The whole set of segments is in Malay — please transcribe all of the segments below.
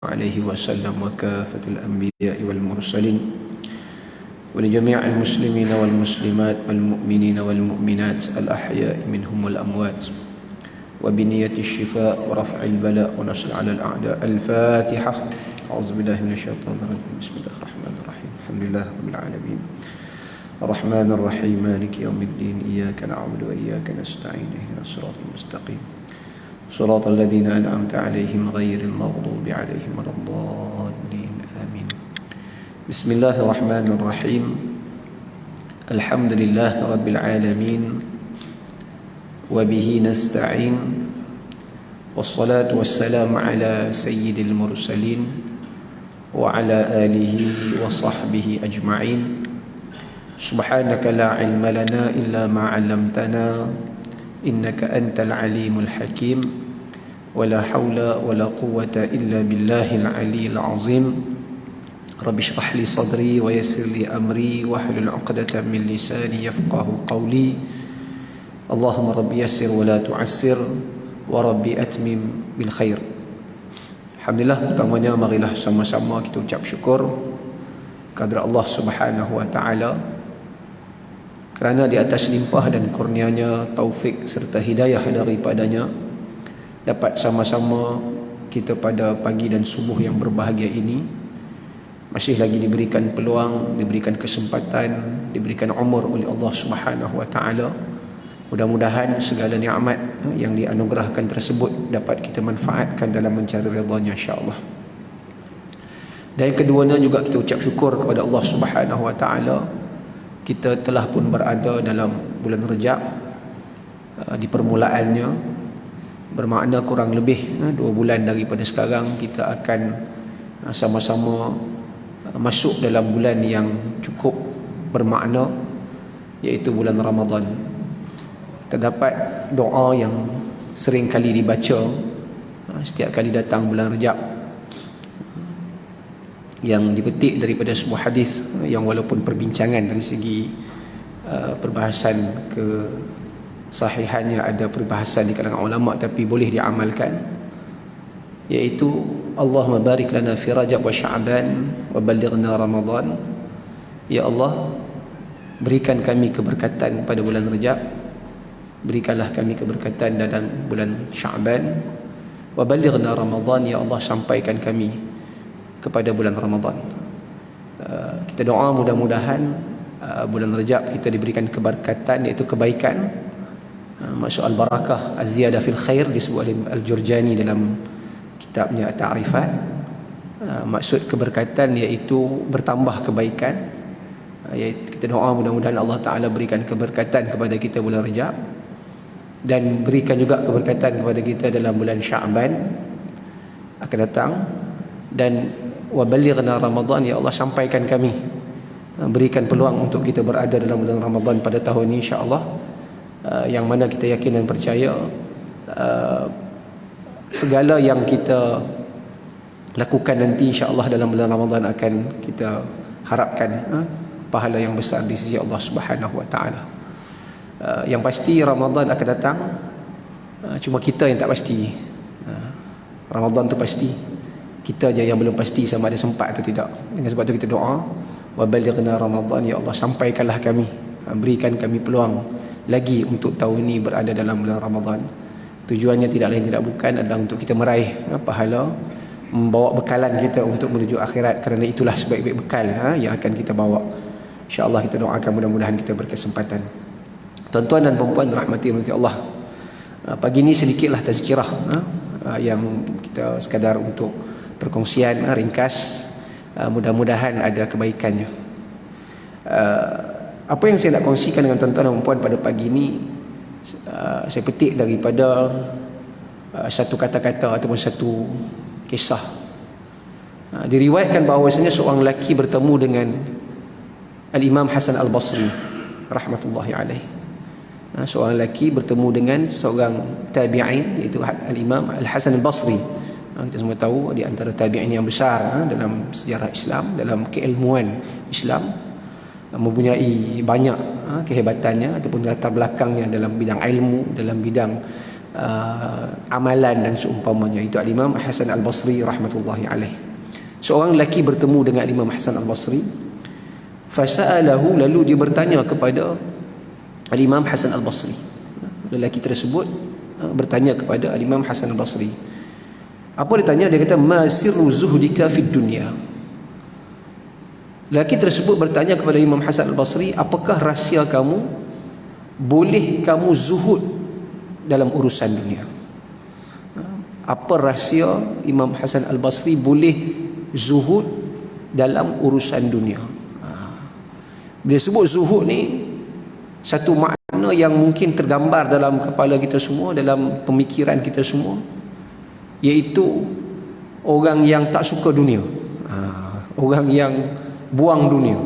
عليه وسلم وكافة الأنبياء والمرسلين ولجميع المسلمين والمسلمات والمؤمنين والمؤمنات الأحياء منهم والأموات وبنية الشفاء ورفع البلاء ونصر على الأعداء. الفاتحة. أعوذ بالله من الشيطان الرجيم. بسم الله الرحمن الرحيم. الحمد لله رب العالمين الرحمن الرحيم مالك يوم الدين إياك نعبد وإياك نستعين اهدنا الصراط المستقيم صراط الذين أنعمت عليهم غير المغضوب عليهم ولا الضالين آمين. بسم الله الرحمن الرحيم. الحمد لله رب العالمين وبه نستعين والصلاة والسلام على سيد المرسلين وعلى آله وصحبه أجمعين. سبحانك لا علم لنا إلا ما علمتنا إنك أنت العليم الحكيم ولا حول ولا قوة إلا بالله العلي العظيم. رب اشرح لي صدري ويسر لي أمري واحلل عقدة من لساني يفقه قولي. اللهم رب يسر ولا تعسر ورب أتمم بالخير. Alhamdulillah, pertamanya marilah sama-sama kita ucap syukur kepada Allah Subhanahu wa taala kerana di atas limpah dan kurnianya, taufik serta hidayah daripadanya, dapat sama-sama kita pada pagi dan subuh yang berbahagia ini masih lagi diberikan peluang, diberikan kesempatan, diberikan umur oleh Allah Subhanahu wa taala. Mudah-mudahan segala nikmat yang dianugerahkan tersebut dapat kita manfaatkan dalam mencari ridha-Nya, insya-Allah. Dan yang keduanya juga kita ucap syukur kepada Allah Subhanahu wa taala, kita telah pun berada dalam bulan Rejab di permulaannya, bermakna kurang lebih 2 bulan daripada sekarang kita akan sama-sama masuk dalam bulan yang cukup bermakna, iaitu bulan Ramadan. Terdapat doa yang sering kali dibaca setiap kali datang bulan Rejab, yang dipetik daripada sebuah hadis yang walaupun perbincangan dari segi perbahasan kesahihannya ada perbahasan di kalangan ulama, tapi boleh diamalkan, iaitu Allahumma barik lana fi Rajab wa Sya'ban wa ballighna Ramadan. Ya Allah, berikan kami keberkatan pada bulan Rejab, berikanlah kami keberkatan dalam bulan Sya'ban, wa ballighna Ramadan. Ya Allah, sampaikan kami kepada bulan Ramadan. Kita doa mudah-mudahan bulan Rejab kita diberikan keberkatan, iaitu kebaikan, maksud al-barakah, az-ziyadah fil khair, disebut oleh Al-Jurjani dalam kitabnya Ta'rifat. Maksud keberkatan iaitu bertambah kebaikan. Kita doa mudah-mudahan Allah Ta'ala berikan keberkatan kepada kita bulan Rejab, dan berikan juga keberkatan kepada kita dalam bulan Sya'ban akan datang. Dan wa ballighna Ramadan, ya Allah, sampaikan kami, berikan peluang untuk kita berada dalam bulan Ramadan pada tahun ini, insya-Allah, yang mana kita yakin dan percaya segala yang kita lakukan nanti, insya-Allah, dalam bulan Ramadan akan kita harapkan pahala yang besar di sisi Allah Subhanahu wa taala. Yang pasti Ramadan akan datang, cuma kita yang tak pasti. Ramadan tu pasti, kita je yang belum pasti sama ada sempat atau tidak. Dengan sebab tu kita doa, wa ballighna Ramadan, ya Allah, sampaikanlah kami, berikan kami peluang lagi untuk tahun ini berada dalam bulan Ramadan. Tujuannya tidak lain tidak bukan adalah untuk kita meraih pahala, membawa bekalan kita untuk menuju akhirat, kerana itulah sebaik-baik bekal yang akan kita bawa. InsyaAllah kita doakan mudah-mudahan kita berkesempatan. Tuan-tuan dan puan-puan rahmati Allah, pagi ini sedikitlah tazkirah yang kita sekadar untuk perkongsian ringkas, mudah-mudahan ada kebaikannya. Apa yang saya nak kongsikan dengan tuan-tuan dan puan pada pagi ini, saya petik daripada satu kata-kata ataupun satu kisah. Diriwayatkan bahawasanya seorang lelaki bertemu dengan Al-Imam Hasan Al-Basri rahmatullahi alaih. Seorang lelaki bertemu dengan seorang tabi'in, iaitu Al-Imam Al-Hasan Al-Basri. Kita semua tahu di antara tabi'in yang besar dalam sejarah Islam, dalam keilmuan Islam, mempunyai banyak kehebatannya ataupun latar belakangnya dalam bidang ilmu, dalam bidang amalan dan seumpamanya. Itu Al-Imam Hasan Al-Basri rahmatullahi alaih. Seorang lelaki bertemu dengan Imam Hasan Al-Basri, fasa'alahu, lalu dia bertanya kepada Al-Imam Hasan Al-Basri. Lelaki tersebut bertanya kepada Al-Imam Hasan Al-Basri. Apa dia tanya? Dia kata, ma sirru zuhdika fid dunya. Lelaki tersebut bertanya kepada Imam Hasan Al-Basri, apakah rahsia kamu, boleh kamu zuhud dalam urusan dunia? Apa rahsia Imam Hasan Al-Basri boleh zuhud dalam urusan dunia? Bila sebut zuhud ni, satu makna yang mungkin tergambar dalam kepala kita semua, dalam pemikiran kita semua, iaitu orang yang tak suka dunia, orang yang buang dunia.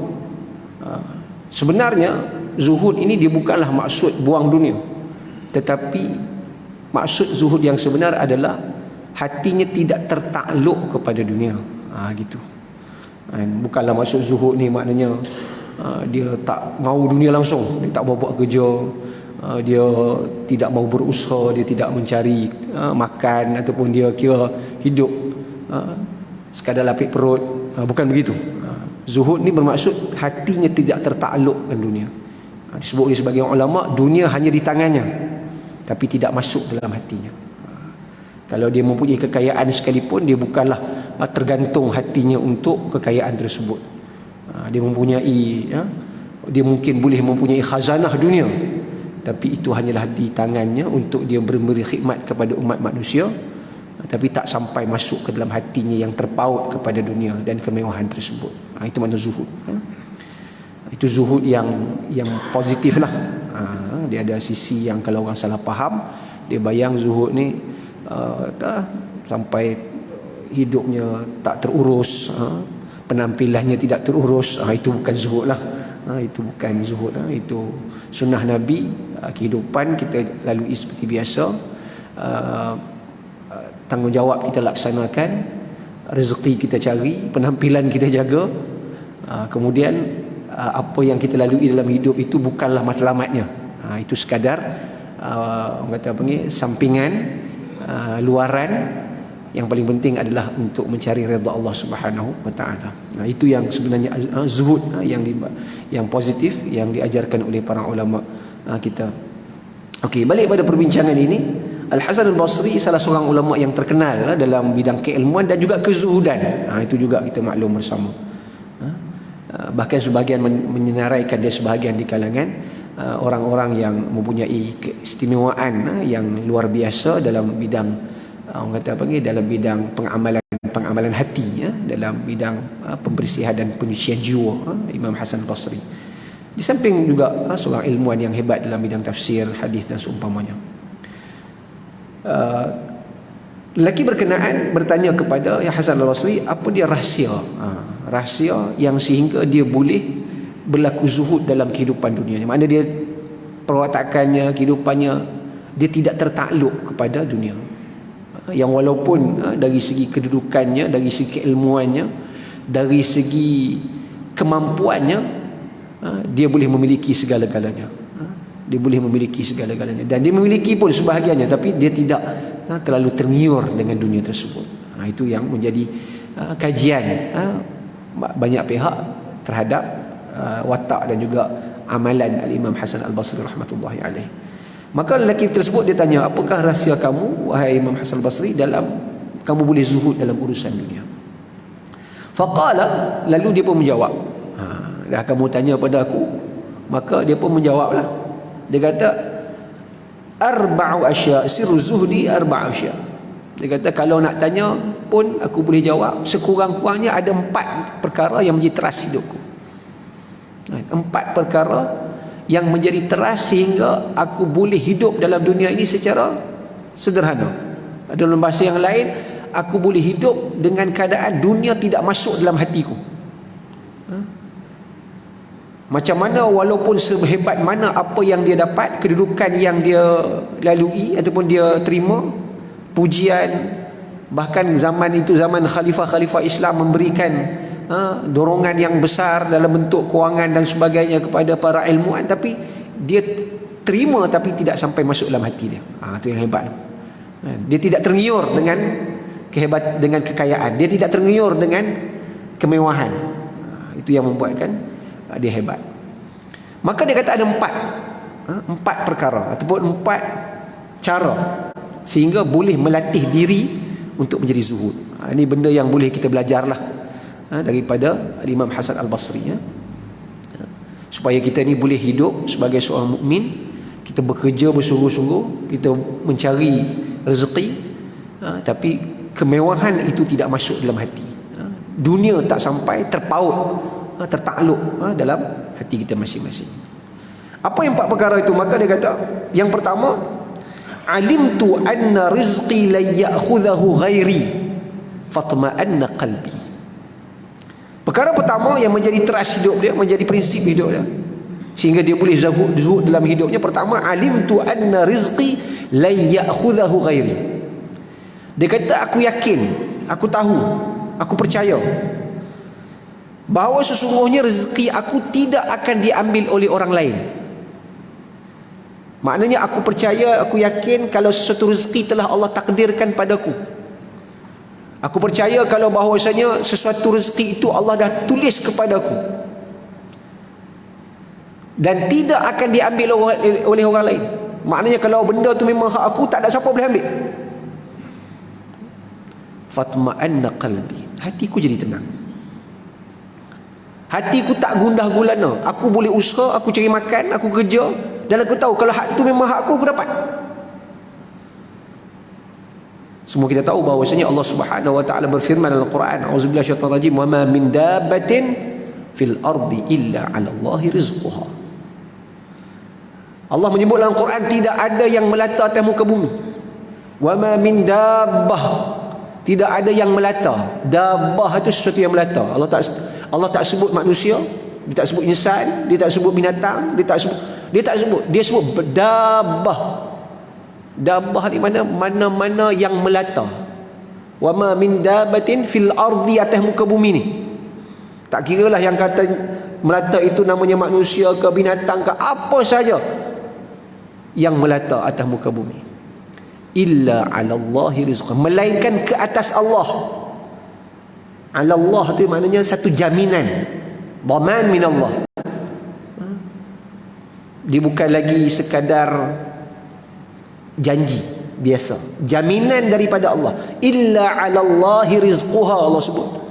Sebenarnya zuhud ini dia bukanlah maksud buang dunia, tetapi maksud zuhud yang sebenar adalah hatinya tidak tertakluk kepada dunia. Gitu. Bukanlah maksud zuhud ni maknanya dia tak mau dunia langsung, dia tak mau buat kerja, dia tidak mau berusaha, dia tidak mencari makan, ataupun dia kira hidup sekadar lapik perut. Bukan begitu. Zuhud ni bermaksud hatinya tidak tertakluk dengan dunia. Disebut oleh sebagian ulama, dunia hanya di tangannya tapi tidak masuk dalam hatinya. Kalau dia mempunyai kekayaan sekalipun, dia bukanlah tergantung hatinya untuk kekayaan tersebut. Dia mempunyai, dia mungkin boleh mempunyai khazanah dunia, tapi itu hanyalah di tangannya untuk dia memberi khidmat kepada umat manusia, tapi tak sampai masuk ke dalam hatinya yang terpaut kepada dunia dan kemewahan tersebut. Itu makna zuhud. Itu zuhud yang positif lah. Dia ada sisi yang kalau orang salah faham, dia bayang zuhud ni sampai hidupnya tak terurus, penampilannya tidak terurus. Itu bukan zuhud lah. Itu bukan zuhud. Itu sunnah Nabi. Kehidupan kita lalui seperti biasa, tanggungjawab kita laksanakan, rezeki kita cari, penampilan kita jaga, kemudian apa yang kita lalui dalam hidup itu bukanlah matlamatnya. Itu sekadar orang kata apa ni, sampingan, luaran. Yang paling penting adalah untuk mencari redha Allah Subhanahu wa taala. Itu yang sebenarnya zuhud yang positif yang diajarkan oleh para ulama kita. Okey, balik pada perbincangan ini. Al-Hasan Al-Basri salah seorang ulama yang terkenal dalam bidang keilmuan dan juga kezuhudan. Itu juga kita maklum bersama. Bahkan sebahagian menyenaraikan dia sebahagian di kalangan orang-orang yang mempunyai keistimewaan yang luar biasa dalam bidang orang kata apa ni, dalam bidang pengamalan hati, dalam bidang pembersihan dan penyucian jiwa, Imam Hasan Al-Basri. Di samping juga seorang ilmuwan yang hebat dalam bidang tafsir, hadis dan seumpamanya. Lelaki berkenaan bertanya kepada Hasan Al-Basri, apa dia rahsia? Rahsia yang sehingga dia boleh berlaku zuhud dalam kehidupan dunianya. Maknanya dia perwatakannya, kehidupannya, dia tidak tertakluk kepada dunia. Yang walaupun dari segi kedudukannya, dari segi keilmuannya, dari segi kemampuannya, dia boleh memiliki segala-galanya. Dia boleh memiliki segala-galanya, dan dia memiliki pun sebahagiannya, tapi dia tidak terlalu tergiur dengan dunia tersebut. Itu yang menjadi kajian banyak pihak terhadap watak dan juga amalan Al-Imam Hasan Al-Basri rahmatullahi alaih. Maka lelaki tersebut dia tanya, apakah rahsia kamu wahai Imam Hasan Al-Basri dalam kamu boleh zuhud dalam urusan dunia? Faqala, lalu dia pun menjawab, dah kamu tanya pada aku, maka dia pun menjawablah. Dia kata, arba'u asya, sirru zuhdi arba'u asya. Dia kata, kalau nak tanya pun aku boleh jawab, sekurang-kurangnya ada 4 perkara yang menjadi teras hidupku. 4 perkara yang menjadi teras sehingga aku boleh hidup dalam dunia ini secara sederhana. Dalam bahasa yang lain, aku boleh hidup dengan keadaan dunia tidak masuk dalam hatiku. Macam mana, walaupun sehebat mana apa yang dia dapat, kedudukan yang dia lalui ataupun dia terima, pujian, bahkan zaman itu zaman khalifah-khalifah Islam memberikan dorongan yang besar dalam bentuk kewangan dan sebagainya kepada para ilmuwan, tapi dia terima tapi tidak sampai masuk dalam hati dia. Itu yang hebat. Dia tidak tergiur dengan dengan kekayaan, dia tidak tergiur dengan kemewahan. Itu yang membuatkan dia hebat. Maka dia kata ada empat perkara ataupun empat cara sehingga boleh melatih diri untuk menjadi zuhud. Ini benda yang boleh kita belajarlah daripada Imam Hasan Al-Basri, supaya kita ni boleh hidup sebagai seorang mukmin. Kita bekerja bersungguh-sungguh, kita mencari rezeki, tapi kemewahan itu tidak masuk dalam hati. Dunia tak sampai terpaut, tertakluk dalam hati kita masing-masing. Apa yang empat perkara itu? Maka dia kata, yang pertama, alimtu anna rizqi la ya'khudhahu ghairi fatma'anna qalbi. Perkara pertama yang menjadi teras hidup dia, menjadi prinsip hidup dia, sehingga dia boleh zuhud dalam hidupnya. Pertama, alimtu anna rizqi la ya'khudhahu ghairi. Dia kata, aku yakin, aku tahu, aku percaya bahawa sesungguhnya rezeki aku tidak akan diambil oleh orang lain. Maknanya aku percaya, aku yakin kalau sesuatu rezeki telah Allah takdirkan padaku. Aku percaya kalau bahawasanya sesuatu rezeki itu Allah dah tulis kepadaku dan tidak akan diambil oleh orang lain. Maknanya kalau benda tu memang hak aku, tak ada siapa boleh ambil. Fatma'anna qalbi, hatiku jadi tenang. Hatiku tak gundah gulana. Aku boleh usaha, aku cari makan, aku kerja, dan aku tahu kalau hak tu memang hak aku dapat. Semua kita tahu bahawasanya Allah Subhanahu wa taala berfirman dalam Al-Quran, auzubillahi minasyaitonir rajim, wa ma min dabbatin fil ardi illa 'ala Allahi rizquha. Allah menyebut dalam Al-Quran, tidak ada yang melata atas muka bumi. Wa ma min dabbah, tidak ada yang melata. Dabbah itu sesuatu yang melata. Allah tak sebut manusia, dia tak sebut insan, dia tak sebut binatang, dia tak sebut, dia sebut dabbah. Dabbah di mana-mana yang melata. Wa ma min dabbatin fil ardi, atas muka bumi ni. Tak kiralah yang kata melata itu namanya manusia ke binatang ke apa saja yang melata atas muka bumi. Illa 'ala Allahi rizqah, melainkan ke atas Allah. 'Ala Allah tu maknanya satu jaminan, dhaman min Allah. Dia bukan lagi sekadar janji biasa, jaminan daripada Allah. Illa 'ala Allahi rizquha, Allah sebut.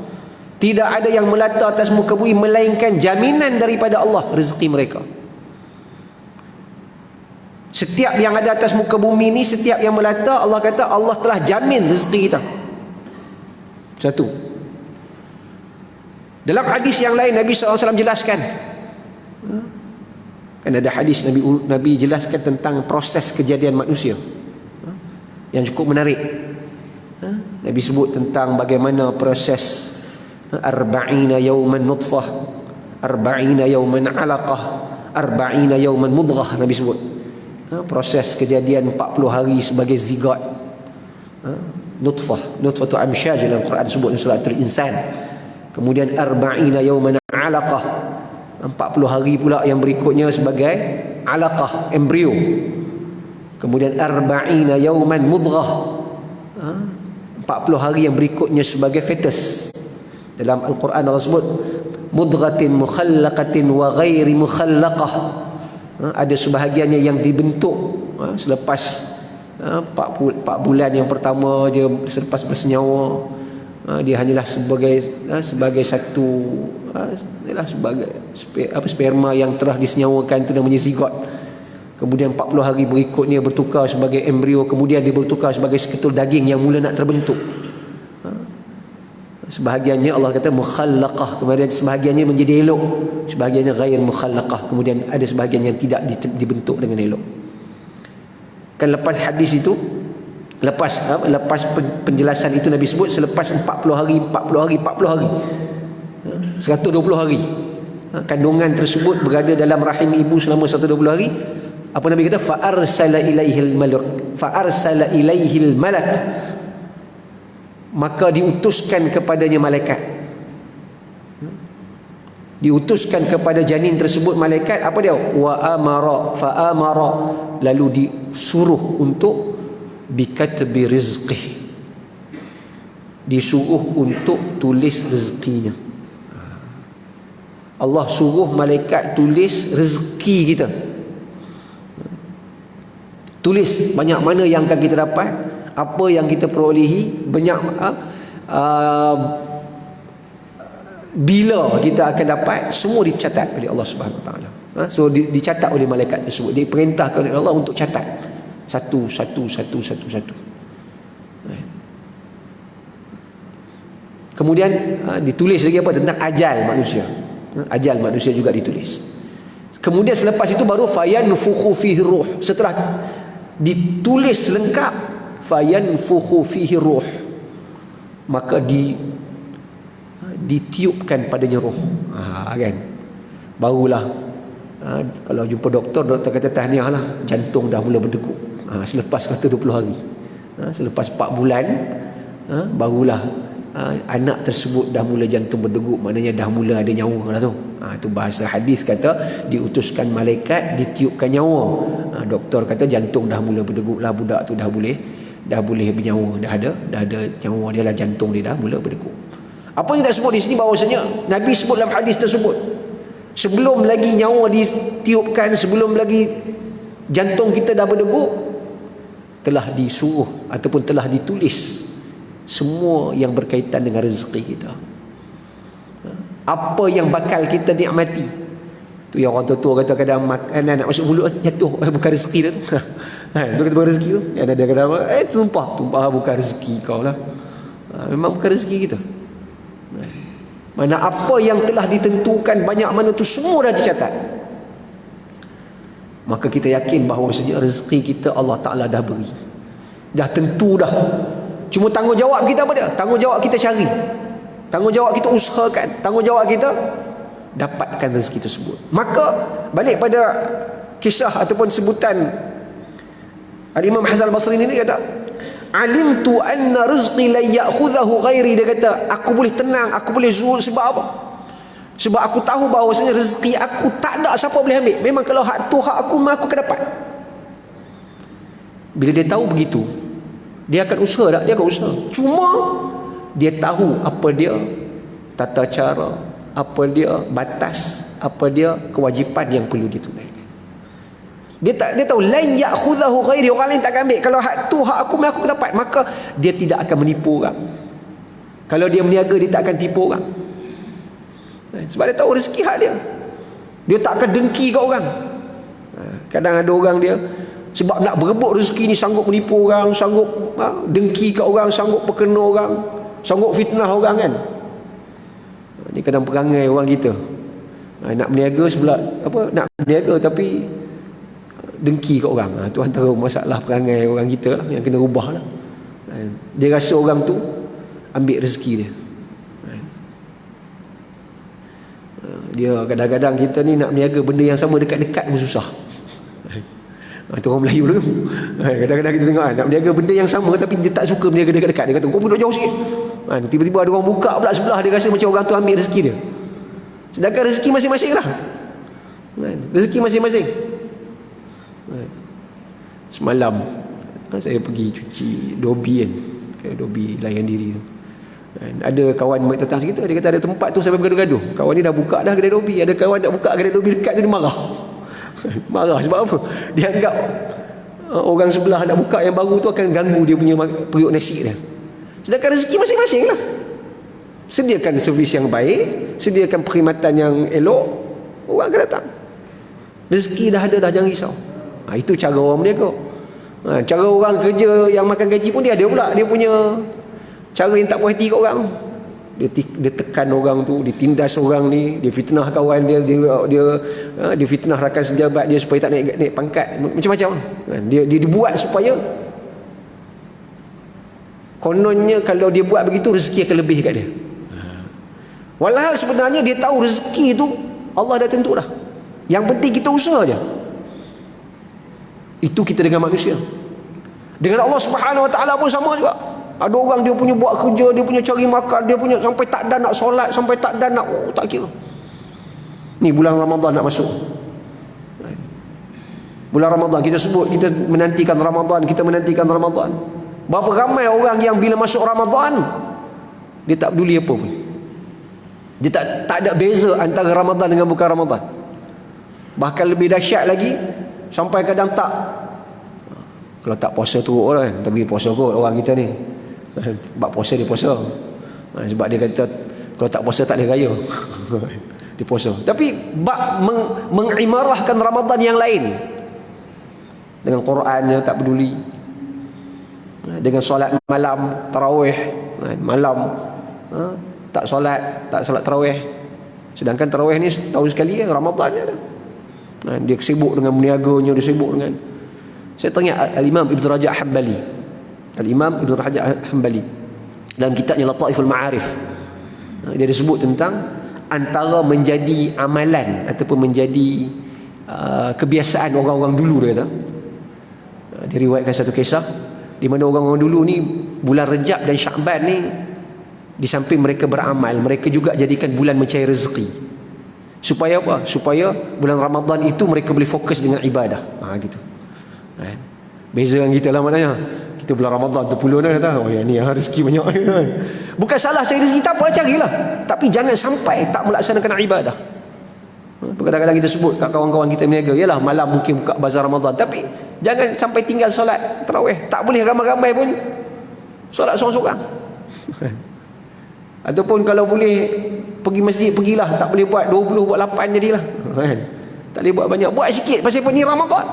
Tidak ada yang melata atas muka bumi melainkan jaminan daripada Allah rezeki mereka. Setiap yang ada atas muka bumi ni, setiap yang melata, Allah kata Allah telah jamin rezeki kita. Satu. Dalam hadis yang lain Nabi SAW jelaskan, kan ada hadis Nabi jelaskan tentang proses kejadian manusia yang cukup menarik. Nabi sebut tentang bagaimana proses 40 yawman nutfah, 40 yawman alaqah, 40 yawman mudghah. Nabi sebut proses kejadian 40 hari sebagai zigot, nutfah tu amsyaj dalam Quran sebut dalam surah Al-Insan. Kemudian 40 yawman alaqah, 40 hari pula yang berikutnya sebagai alaqah, embrio. Kemudian 40 yawman mudghah, 40 hari yang berikutnya sebagai fetus. Dalam Al-Quran Allah sebut mudghatin mukhallaqatin wa ghairi mukhallaqah. Ada sebahagiannya yang dibentuk selepas 4 bulan yang pertama dia selepas bersenyawa, dia hanyalah sebagai satu sebagai sperma yang telah disenyawakan, itu namanya zigot. Kemudian 40 hari berikutnya bertukar sebagai embrio, kemudian dia bertukar sebagai seketul daging yang mula nak terbentuk. Sebahagiannya Allah kata mukhallaqah, kemudian sebahagiannya menjadi elok, sebahagiannya ghair mukhallaqah, kemudian ada sebahagian yang tidak dibentuk dengan elok. Kan lepas hadis itu, lepas penjelasan itu Nabi sebut selepas 40 hari 120 hari kandungan tersebut berada dalam rahim ibu selama 120 hari. Apa Nabi kata? Fa arsala ilaihil malak, maka diutuskan kepadanya malaikat. Diutuskan kepada janin tersebut malaikat, apa dia? Wa amara fa amara, lalu disuruh untuk bikatbi rizqih, disuruh untuk tulis rezekinya. Allah suruh malaikat tulis rezeki kita. Tulis banyak mana yang akan kita dapat, apa yang kita perolehi, banyak bila kita akan dapat, semua dicatat oleh Allah Subhanahu Wa Taala. So dicatat oleh malaikat tersebut, diperintahkan oleh Allah untuk catat satu. Kemudian ditulis lagi apa tentang ajal manusia. Ajal manusia juga ditulis. Kemudian selepas itu baru fayanfukhu fihi ruh. Setelah ditulis lengkap, fayanfukhu fihi ruh, maka ditiupkan padanya roh. Kan? Barulah kalau jumpa doktor kata tahniah lah, jantung dah mula berdegup. Selepas kata 20 hari. Selepas 4 bulan barulah anak tersebut dah mula jantung berdegup, maknanya dah mula ada nyawa lah tu. Itu bahasa hadis kata diutuskan malaikat, ditiupkan nyawa. Doktor kata jantung dah mula berdegup lah, budak tu dah boleh bernyawa, dah ada nyawa dia lah, jantung dia dah mula berdegup. Apa yang tak sebut di sini bahawasanya Nabi sebut dalam hadis tersebut, sebelum lagi nyawa ditiupkan, sebelum lagi jantung kita dah berdegup, telah disuruh ataupun telah ditulis semua yang berkaitan dengan rezeki kita. Apa yang bakal kita nikmati. Tu yang orang tua kata kadang makanan nak masuk mulut jatuh, bukan rezeki dah tu. Tu kata bukan rezeki tu. Yang ada kadang tumpah bukan rezeki kau lah. Memang bukan rezeki kita. Mana apa yang telah ditentukan banyak mana tu semua dah dicatat. Maka kita yakin bahawa rezeki kita Allah Ta'ala dah beri, dah tentu dah. Cuma tanggungjawab kita apa dia? Tanggungjawab kita cari, tanggungjawab kita usahakan, tanggungjawab kita dapatkan rezeki tersebut. Maka balik pada kisah ataupun sebutan Al-Imam Hasan Al-Basri ini, kata alimtu anna rizqi la ya'khudhahu ghairi. Dia kata aku boleh tenang, aku boleh zuhud. Sebab apa? Sebab aku tahu bahawasanya rezeki aku tak ada siapa boleh ambil. Memang kalau hak tu hak aku, aku akan dapat. Bila dia tahu begitu, dia akan usaha tak? Dia akan usaha. Cuma dia tahu apa dia tata cara, apa dia batas, apa dia kewajipan yang perlu ditunaikan. Dia tahu la ya'khudhahu ghairi, orang lain tak akan ambil. Kalau hak tu hak aku dapat, maka dia tidak akan menipu orang. Kalau dia berniaga, dia tak akan tipu orang. Sebab dia tahu rezeki hak dia. Dia tak akan dengki kat orang. Kadang ada orang dia sebab nak berebut rezeki ni sanggup menipu orang, sanggup dengki kat orang, sanggup perkena orang, sanggup fitnah orang kan. Ni kadang perangai orang kita. Nak berniaga sebelah nak berniaga tapi dengki kat orang. Tu antara masalah perangai orang kita lah, yang kena ubah lah. Dia rasa orang tu ambil rezeki dia. Dia kadang-kadang kita ni nak berniaga benda yang sama dekat-dekat pun susah. Itu orang Melayu dulu. Kadang-kadang kita tengok nak berniaga benda yang sama tapi dia tak suka berniaga dekat-dekat. Dia kata kau duduk jauh sikit. Tiba-tiba ada orang buka pula sebelah, dia rasa macam orang tu ambil rezeki dia. Sedangkan rezeki masing-masing lah. Rezeki masing-masing. Semalam saya pergi cuci dobi kan, dobi layan diri tu. Ada kawan mai datang cerita, dia kata ada tempat tu sampai bergaduh-gaduh. Kawan ni dah buka dah kedai dobi, ada kawan nak buka kedai dobi dekat tu, dia marah. Marah sebab apa? Dia anggap orang sebelah nak buka yang baru tu akan ganggu dia punya periuk nasi dia. Sedangkan rezeki masing-masing lah. Sediakan servis yang baik, sediakan perkhidmatan yang elok, orang akan datang. Rezeki dah ada dah, jangan risau. Itu cara orang berniaga. Cara orang kerja yang makan gaji pun dia ada pula, dia punya cara yang tak puas hati kat orang. Dia tekan orang tu, dia tindas orang ni, dia fitnah kawan dia, dia fitnah rakan sejabat dia supaya tak naik pangkat, macam-macam. Dia dibuat supaya kononnya kalau dia buat begitu rezeki akan lebih kat dia. Walhal sebenarnya dia tahu rezeki tu Allah dah tentu dah. Yang penting kita usaha je. Itu kita dengan manusia. Dengan Allah Subhanahu Wa Taala pun sama juga. Ada orang dia punya buat kerja, dia punya cari makan, dia punya sampai tak ada nak solat, sampai tak ada nak tak kira. Ni bulan Ramadan nak masuk. Bulan Ramadan kita sebut, kita menantikan Ramadan, kita menantikan Ramadan. Berapa ramai orang yang bila masuk Ramadan dia tak peduli apa pun. Dia tak ada beza antara Ramadan dengan bukan Ramadan. Bahkan lebih dahsyat lagi, sampai kadang tak, kalau tak puasa teruk lah, tapi puasa kot orang kita ni. Sebab puasa dia puasa. Sebab dia kata kalau tak puasa tak boleh raya. Dia puasa. Tapi bab mengimarahkan Ramadan yang lain. Dengan Qurannya tak peduli. Dengan solat malam, tarawih malam, tak solat tarawih. Sedangkan tarawih ni tahun sekali Ramadan je. Dia sibuk dengan berniaganya, dia sibuk dengan. Saya teringat Al-Imam Ibn Rajab Hanbali. Al-Imam Ibn Rajab Hanbali dalam kitabnya Lataiful Ma'arif, dia disebut tentang antara menjadi amalan ataupun menjadi kebiasaan orang-orang dulu. Dia kata, dia riwayatkan satu kisah di mana orang-orang dulu ni bulan Rejab dan Sya'ban ni, di samping mereka beramal, mereka juga jadikan bulan mencari rezeki. Supaya apa? Supaya bulan Ramadan itu mereka boleh fokus dengan ibadah. Gitu. Beza dengan kita lah maknanya. Kita bulan Ramadan terpuluh dah kata, oh ya ni rezeki banyak. Bukan salah cari rezeki, tak apa, carilah. Tapi jangan sampai tak melaksanakan ibadah. Kadang-kadang kita sebut kat kawan-kawan kita berniaga, yalah malam mungkin buka bazar Ramadan, tapi jangan sampai tinggal solat tarawih. Tak boleh ramai-ramai pun solat seorang-seorang. Ataupun kalau boleh pergi masjid, pergilah. Tak boleh buat 20, buat 8 jadilah. Tak boleh buat banyak, buat sikit. Pasal apa? Ni Ramadan.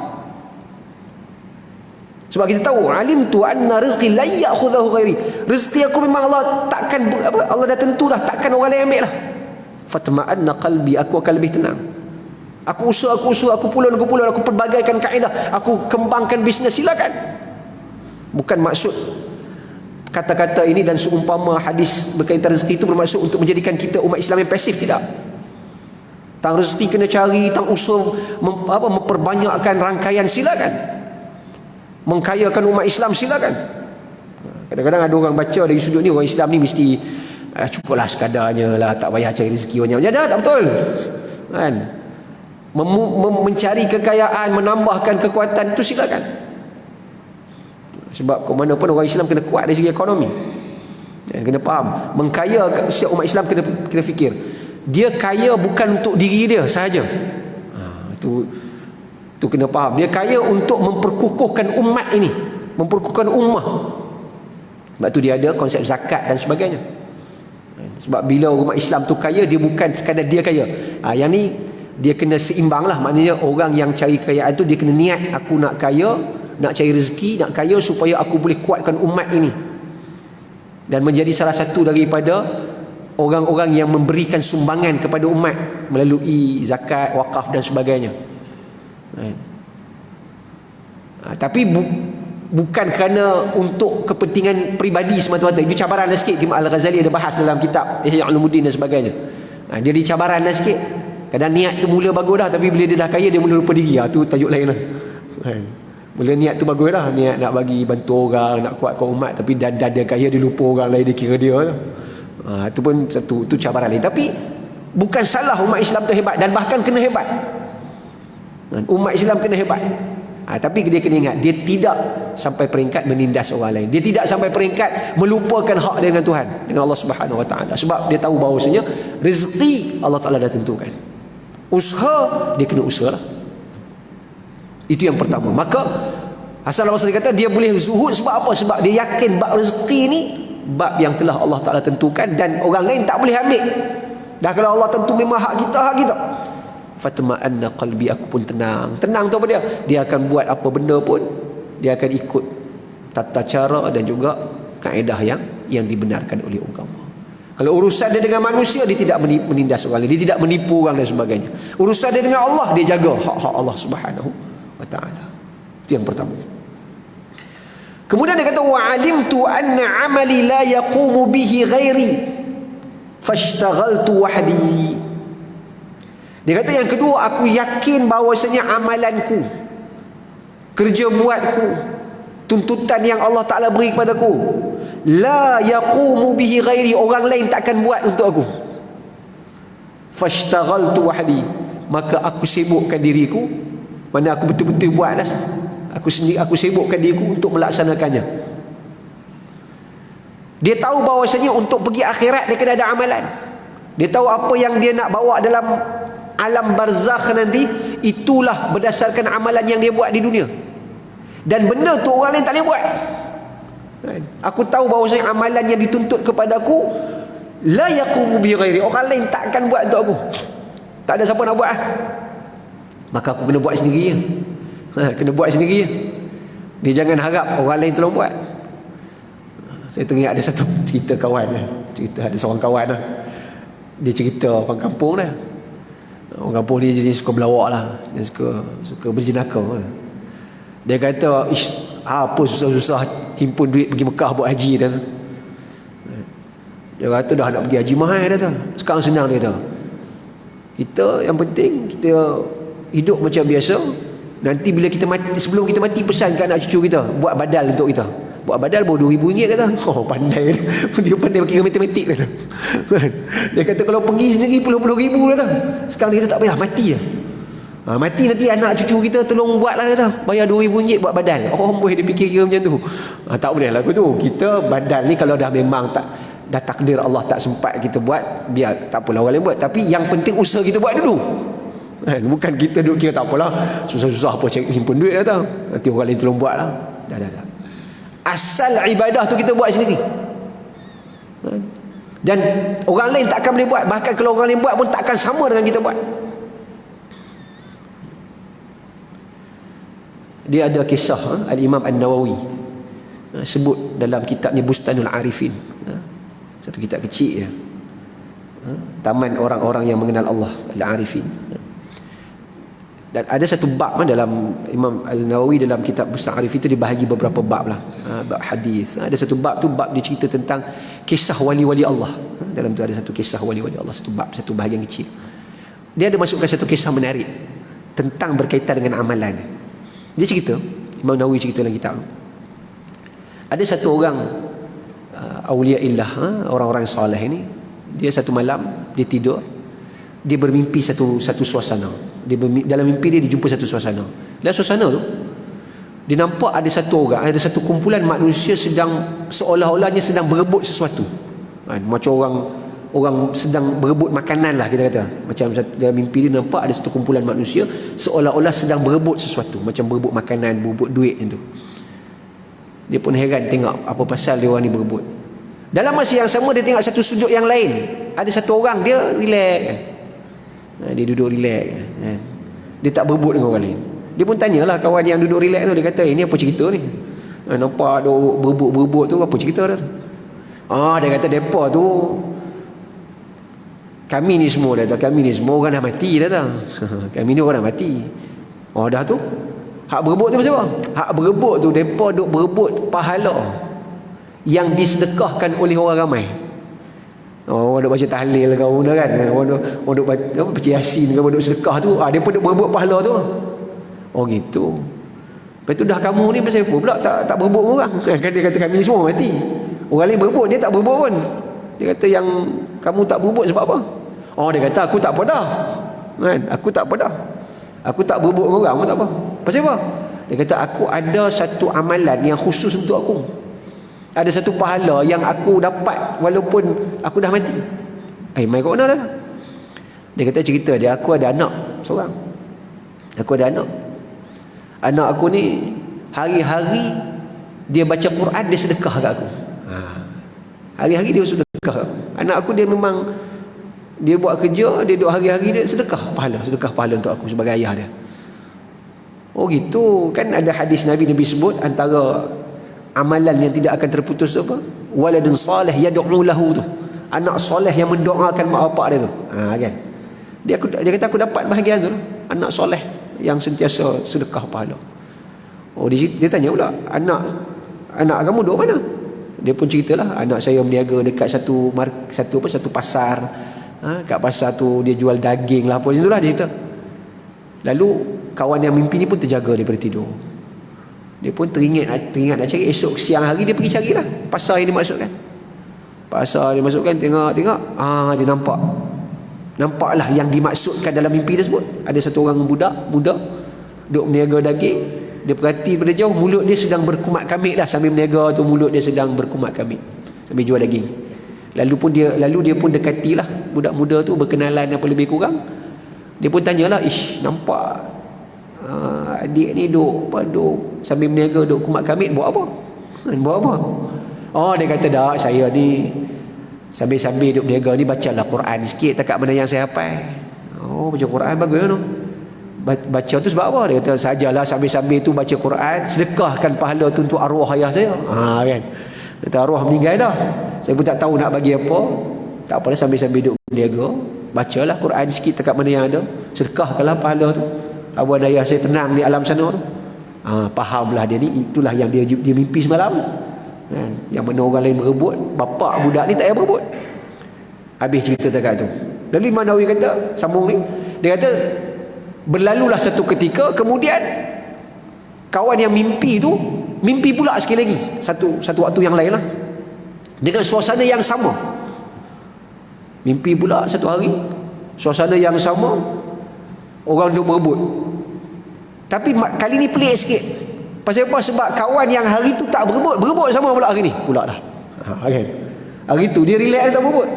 Sebab kita tahu, alim tu anna rizqi la ya'khudhahu ghairi. Rezeki aku memang Allah takkan Allah dah tentu dah, takkan orang lain ambil lah. Fatma'anna qalbi, aku akan lebih tenang. Aku usaha, aku pulun, aku perbagaikan kaedah, aku kembangkan bisnes, silakan. Bukan maksud kata-kata ini dan seumpama hadis berkaitan rezeki itu bermaksud untuk menjadikan kita umat Islam yang pasif, tidak. Tang rezeki kena cari, tang usaha memperbanyakkan rangkaian, silakan. Mengkayakan umat Islam, silakan. Kadang-kadang ada orang baca dari sudut ni, orang Islam ni mesti cukuplah sekadarnya lah, tak payah cari rezeki banyak. Dah tak betul kan? Mencari kekayaan, menambahkan kekuatan itu silakan. Sebab ke mana pun orang Islam kena kuat dari segi ekonomi. Kena faham, mengkaya setiap umat Islam kena fikir, dia kaya bukan untuk diri dia sahaja. Itu kena faham. Dia kaya untuk memperkukuhkan umat ini, memperkukuhkan ummah. Sebab tu dia ada konsep zakat dan sebagainya. Sebab bila umat Islam tu kaya, dia bukan sekadar dia kaya. Yang ni dia kena seimbang lah. Maknanya orang yang cari kekayaan tu dia kena niat, aku nak kaya, nak cari rezeki, nak kaya supaya aku boleh kuatkan umat ini. Dan menjadi salah satu daripada orang-orang yang memberikan sumbangan kepada umat melalui zakat, wakaf dan sebagainya. Tapi bukan kerana untuk kepentingan peribadi semata-mata. Itu cabaran lah sikit. Imam Al-Ghazali ada bahas dalam kitab Ihya Ulumuddin dan sebagainya. Dia di cabaran lah sikit. Kadang niat tu mula bagus dah, tapi bila dia dah kaya dia mula lupa diri. Tu tajuk lain lah. Mula niat tu bagus dah, niat nak bagi bantu orang, nak kuatkan umat, tapi dan dia kaya dia lupa orang lain, dia kira dia. Itu pun satu, tu cabaran lain. Tapi bukan salah umat Islam tu hebat, dan bahkan kena hebat. Umat Islam kena hebat. Tapi dia kena ingat, dia tidak sampai peringkat menindas orang lain. Dia tidak sampai peringkat melupakan hak dia dengan Tuhan, dengan Allah Subhanahu Wa Taala. Sebab dia tahu bahawasanya rezeki Allah Taala dah tentukan. Usaha dia kena usaha lah. Itu yang pertama. Maka asal Allah kata dia boleh zuhud sebab apa? Sebab dia yakin bab rezeki ni bab yang telah Allah Taala tentukan dan orang lain tak boleh ambil. Dah kalau Allah tentu memang hak kita, hak kita. Fatma'anna qalbi, aku pun tenang. Tenang tu apa dia? Dia akan buat apa benda pun, dia akan ikut tata cara dan juga kaedah yang dibenarkan oleh agama. Kalau urusan dia dengan manusia, dia tidak menindas orang lain, dia tidak menipu orang dan sebagainya. Urusan dia dengan Allah, dia jaga hak-hak Allah Subhanahu Wa Taala. Itu yang pertama. Kemudian dia kata, wa alimtu anna amali la yaqumu bihi ghairi fashtaghaltu wahdi. Dia kata yang kedua, aku yakin bahawasanya amalanku, kerja buatku, tuntutan yang Allah Ta'ala beri kepadaku, la yaqumu bihi ghairi, orang lain takkan buat untuk aku. Fashtaghaltu wahdi, maka aku sibukkan diriku, mana aku betul-betul buat dah. Aku sendiri, aku sibukkan diriku untuk melaksanakannya. Dia tahu bahawasanya untuk pergi akhirat dia kena ada amalan. Dia tahu apa yang dia nak bawa dalam alam barzakh nanti, itulah berdasarkan amalan yang dia buat di dunia. Dan benda tu orang lain tak boleh buat. Aku tahu bahawasanya amalan yang dituntut kepadaku la yaqumu bi ghairi, orang lain tak akan buat untuk aku. Tak ada siapa nak buat. Maka aku kena buat sendiri. Kena buat sendiri. Dia jangan harap orang lain tolong buat. Saya teringat ada satu cerita kawan, cerita ada seorang kawan lah. Dia cerita orang kampung dah. Orang kampung dia jadi suka berlawak lah. Dia suka berjenaka. Dia kata, apa susah-susah himpun duit pergi Mekah buat haji dah. Dia kata dah nak pergi haji mahal dah tu. Sekarang senang dia kata. Kita yang penting kita hidup macam biasa. Nanti bila kita mati, sebelum kita mati, pesan kat anak cucu kita buat badal untuk kita. Buat badal baru RM2,000 kata. Oh pandai dia pandai kira matematik kata. Dia kata kalau pergi sendiri puluh-puluh ribu kata. Sekarang dia kata tak payah, mati lah. Mati nanti anak cucu kita tolong buat lah kata. Bayar RM2,000 buat badal. Oh boleh dia fikir-kira macam tu. Tak boleh lah aku tu. Kita badal ni kalau dah memang dah takdir Allah tak sempat kita buat, biar tak apalah orang lain buat. Tapi yang penting usaha kita buat dulu. Bukan kita duduk kira tak apalah, susah-susah apa cari himpun duit dah tahu. Nanti orang lain tolong buat lah. Dah. Asal ibadah tu kita buat sendiri. Dan orang lain takkan boleh buat. Bahkan kalau orang lain buat pun takkan sama dengan kita buat. Dia ada kisah Al-Imam An-Nawawi sebut dalam kitabnya Bustanul Arifin. Satu kitab kecil ya. Taman orang-orang yang mengenal Allah, Al-Arifin. Dan ada satu bab dalam Imam Al-Nawawi dalam kitab Bustan Arif itu dibahagi beberapa bab lah. Bab hadis. Ada satu bab tu bab dia cerita tentang kisah wali-wali Allah. Dalam tu ada satu kisah wali-wali Allah, satu bab, satu bahagian kecil. Dia ada masukkan satu kisah menarik tentang berkaitan dengan amalan. Dia cerita, Imam Nawawi cerita dalam kitab. Ada satu orang awliyaillah, orang-orang saleh ini, dia satu malam dia tidur, dia bermimpi satu suasana. Dalam mimpi dia jumpa satu suasana. Dalam suasana tu dia nampak ada satu orang, ada satu kumpulan manusia sedang seolah-olahnya sedang berebut sesuatu. Macam orang sedang berebut makanan lah kita kata. Macam dalam mimpi dia nampak ada satu kumpulan manusia seolah-olah sedang berebut sesuatu, macam berebut makanan, berebut duit macam tu. Dia pun heran tengok apa pasal dia orang ni berebut. Dalam masa yang sama dia tengok satu sudut yang lain, ada satu orang dia relax. Dia duduk relax. Dia tak berebut dengan orang lain. Dia pun tanyalah kawan yang duduk relax tu. Dia kata, ini apa cerita ni? Nampak ada berebut tu, apa cerita dah tu? Dia kata, mereka tu kami ni semua dah tu. Kami ni semua orang dah mati dah tu. Kami ni orang dah mati. Dah tu hak berebut tu macam apa? Hak berebut tu mereka duk berebut pahala yang disedekahkan oleh orang ramai. Orang duk baca tahlil kau kan, orang duk baca Yasin kau, duk sedekah tu, dia pun duk berebut pahala tu. Gitu. Lepas tu dah kamu ni pasal apa pula tak berebut orang? Kan dia kata kami ni semua mati. Orang lain berebut, dia tak berebut pun. Dia kata yang kamu tak berebut sebab apa? Dia kata aku tak apa dah. Kan? Aku tak apa dah. Aku tak berebut dengan orang pun tak apa. Pasal apa? Dia kata aku ada satu amalan yang khusus untuk aku. Ada satu pahala yang aku dapat walaupun aku dah mati. Mai kat mana dah? Dia kata cerita dia, aku ada anak seorang. Aku ada anak. Anak aku ni hari-hari dia baca Quran, dia sedekah kat aku. Hari-hari dia sedekah kat aku. Anak aku dia memang dia buat kerja, dia duduk hari-hari dia sedekah pahala untuk aku sebagai ayah dia. Gitu. Kan ada hadis Nabi sebut antara amalan yang tidak akan terputus tu apa? Waladun salih yad'u lahu tu. Anak soleh yang mendoakan mak bapak dia tu. Kan. Dia kata aku dapat bahagian tu. Anak soleh yang sentiasa sedekah pahala. Dia tanya pula, anak kamu duduk mana? Dia pun ceritalah, anak saya berniaga dekat satu pasar. Kat pasar tu dia jual daging lah apa macam itulah dia cerita. Lalu kawan yang mimpi ni pun terjaga daripada tidur. Dia pun teringat nak cari. Esok siang hari dia pergi carilah pasar yang dimasukkan. Pasar dia masukkan, tengok dia nampak Nampaklah yang dimaksudkan dalam mimpi tersebut. Ada satu orang budak muda duk meniaga daging. Dia perhati pada jauh, mulut dia sedang berkumat kamit lah. Sambil meniaga tu mulut dia sedang berkumat kamit sambil jual daging. Lalu dia pun dekatilah budak muda tu, berkenalan apa lebih kurang. Dia pun tanyalah, nampak adik ni duk sambil meniaga duk kumat kamit, buat apa? Buat apa? Oh, dia kata, dah, saya ni sambil duk berniaga ni bacalah Quran sikit takat mana yang saya hafal. Oh, baca Quran bagus tu. Baca tu sebab apa? Dia kata, sajalah sambil tu baca Quran, sedekahkan pahala tu untuk arwah ayah saya. Kan. Kata arwah meninggal dah. Saya pun tak tahu nak bagi apa. Tak apalah, sambil duk berniaga, bacalah Quran sikit takat mana yang ada, sedekahkanlah pahala tu. Arwah ayah saya tenang di alam sana tu. Fahamlah dia ni, itulah yang dia mimpi semalam. Kan? Yang mana orang lain berebut, bapak budak ni tak payah berebut. Habis cerita dekat tu. Lalu Imam Nawawi kata, sambung ni, dia kata berlalulah satu ketika, kemudian kawan yang mimpi tu mimpi pula sekali lagi satu waktu yang lain lah, dengan suasana yang sama. Mimpi pula satu hari, suasana yang sama, orang duk berebut. Tapi kali ni pelik sikit. Pasal apa? Sebab kawan yang hari tu tak berebut sama pula hari ni pula dah. Okay. Hari tu dia relax, dia tak berebut.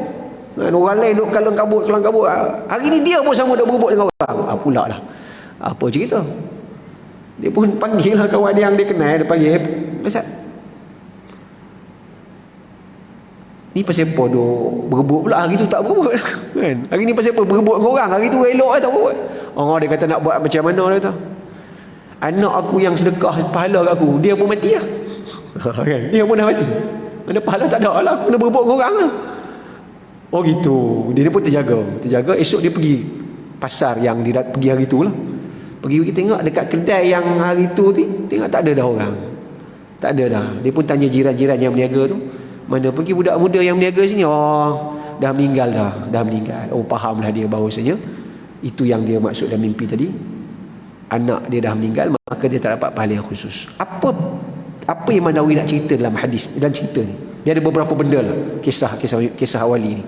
Orang lain duk kalang kabut. Hari ni dia pun sama duk berebut dengan orang. Pula dah. Apa cerita? Dia pun panggil lah kawan yang dia kenal, dia panggil, pasal ni pasal apa duk berebut pula, hari tu tak berebut. Kan? Hari ni pasal apa berebut dengan orang, hari tu elok tak berebut. Dia kata nak buat macam mana, dia kata, anak aku yang sedekah pahala kat aku, dia pun mati lah. Kan? Dia pun dah mati, mana pahala tak ada lah, aku kena berebut dengan orang lah. Oh gitu. Dia pun terjaga. Esok dia pergi pasar yang dia pergi hari tu lah. Pergi tengok dekat kedai yang hari tu tengok tak ada dah orang. Tak ada dah. Dia pun tanya jiran-jiran yang berniaga tu, mana pergi budak muda yang berniaga sini? Dah meninggal dah. Fahamlah dia bahawasanya itu yang dia maksud dalam mimpi tadi. Anak dia dah meninggal, maka dia tak dapat pahala yang khusus. Apa yang Imam Nawawi nak cerita dalam hadis, dalam cerita ni? Dia ada beberapa benda lah, kisah awali ni.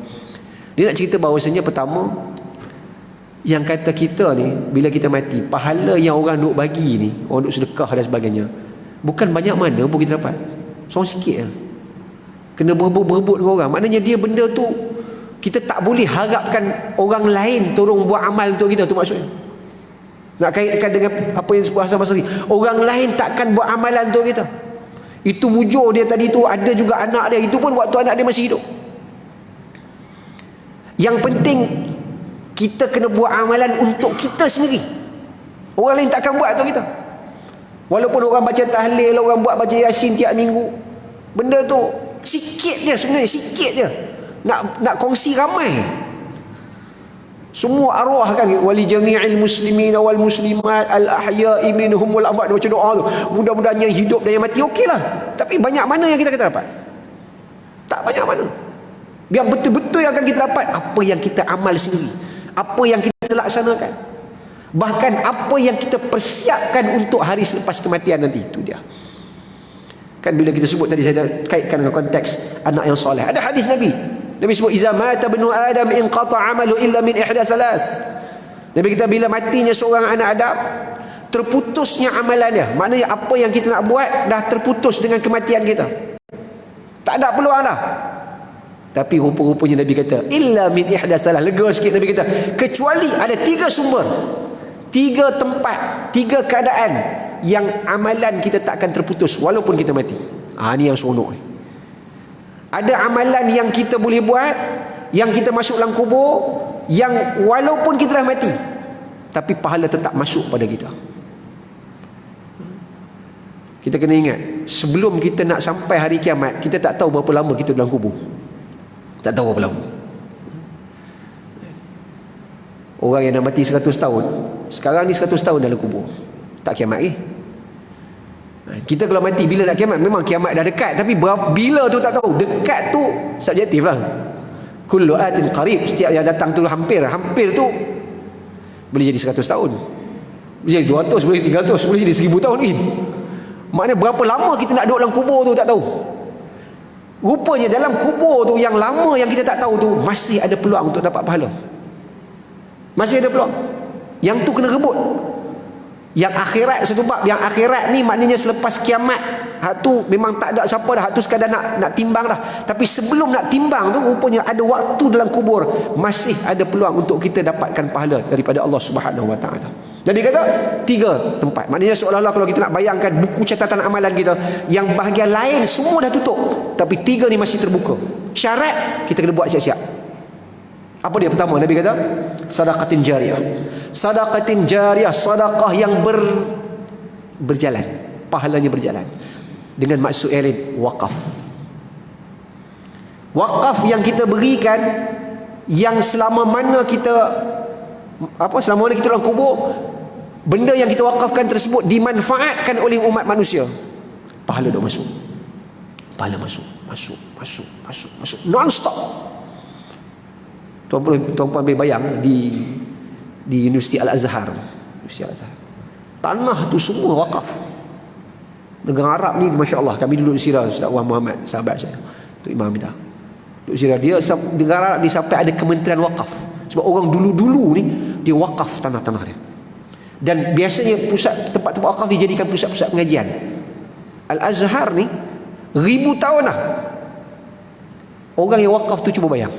Dia nak cerita bahawasanya, pertama, yang kata kita ni bila kita mati, pahala yang orang duk bagi ni, orang duk sedekah dan sebagainya, bukan banyak mana pun kita dapat, seorang sikit lah. Kena berebut dengan orang. Maknanya dia benda tu kita tak boleh harapkan orang lain tolong buat amal untuk kita. Tu maksudnya. Nak kaitkan dengan apa yang disebut Hasan Basri, orang lain takkan buat amalan untuk kita. Itu mujur dia tadi tu, ada juga anak dia, itu pun waktu anak dia masih hidup. Yang penting kita kena buat amalan untuk kita sendiri. Orang lain takkan buat untuk kita. Walaupun orang baca tahlil, orang baca yasin tiap minggu, benda tu sikit je sebenarnya, sikit je. Nak kongsi ramai. Semua arwah kan, wali jami'il muslimin wal muslimat al ahya'i minhum wal amwat, dia baca doa tu, mudah-mudahan yang hidup dan yang mati, okeylah. Tapi banyak mana yang kita dapat? Tak banyak mana. Biar betul-betul yang akan kita dapat apa yang kita amal sendiri, apa yang kita laksanakan, bahkan apa yang kita persiapkan untuk hari selepas kematian nanti. Itu dia. Kan bila kita sebut tadi, saya kaitkan dengan konteks anak yang soleh, ada hadis Nabi sebut, iza mata ibnu adam inqata amalu illa min ihda salas. Nabi kata bila matinya seorang anak Adam, terputusnya amalannya. Maknanya apa yang kita nak buat dah terputus dengan kematian kita, tak ada peluang dah. Tapi rupa-rupanya Nabi kata illa min ihda salas. Lega sikit Nabi kata, kecuali ada 3 sumber, 3 tempat, 3 keadaan yang amalan kita takkan terputus walaupun kita mati. Ni yang seronok ni. Ada amalan yang kita boleh buat, yang kita masuk dalam kubur, yang walaupun kita dah mati, tapi pahala tetap masuk pada kita. Kita kena ingat, sebelum kita nak sampai hari kiamat, kita tak tahu berapa lama kita dalam kubur. Tak tahu berapa lama. Orang yang dah mati 100 tahun, sekarang ni 100 tahun dalam kubur, tak kiamat lagi. Kita kalau mati bila nak kiamat, memang kiamat dah dekat, tapi bila tu tak tahu. Dekat tu subjektif lah. Kullu atin qarib, setiap yang datang tu hampir tu boleh jadi 100 tahun, boleh jadi 200, boleh jadi 300, boleh jadi 1000 tahun lagi. Maknanya berapa lama kita nak duduk dalam kubur tu tak tahu. Rupanya dalam kubur tu yang lama yang kita tak tahu tu, masih ada peluang untuk dapat pahala. Masih ada peluang. Yang tu kena rebut. Yang akhirat satu bab. Yang akhirat ni maknanya selepas kiamat. Hak tu memang tak ada siapa dah. Hak tu sekadar nak timbang dah. Tapi sebelum nak timbang tu, rupanya ada waktu dalam kubur. Masih ada peluang untuk kita dapatkan pahala daripada Allah Subhanahu Wa Taala. Nabi kata 3 tempat. Maknanya seolah-olah kalau kita nak bayangkan buku catatan amalan kita, yang bahagian lain semua dah tutup, tapi 3 ni masih terbuka. Syarat kita kena buat siap-siap. Apa dia? Pertama, Nabi kata sedekah jariyah. Sedekah jariyah, sedekah yang berjalan, pahalanya berjalan. Dengan maksud yang lain, wakaf. Wakaf yang kita berikan, yang selama mana kita selama mana kita dalam kubur, benda yang kita wakafkan tersebut dimanfaatkan oleh umat manusia, pahala dah masuk. Pahala masuk non-stop. Tuan-tuan boleh bayang di Universiti Al-Azhar. Tanah tu semua wakaf. Negara Arab ni, Masya Allah, kami duduk di Sirah, Ustaz Wan Muhammad, sahabat saya, tu Imam kita duduk di Sirah. Dia negara Arab ni sampai ada kementerian wakaf. Sebab orang dulu-dulu ni dia wakaf tanah-tanah dia. Dan biasanya tempat-tempat wakaf dijadikan pusat-pusat pengajian. Al-Azhar ni 1000 tahun dah. Orang yang wakaf tu cuba bayang.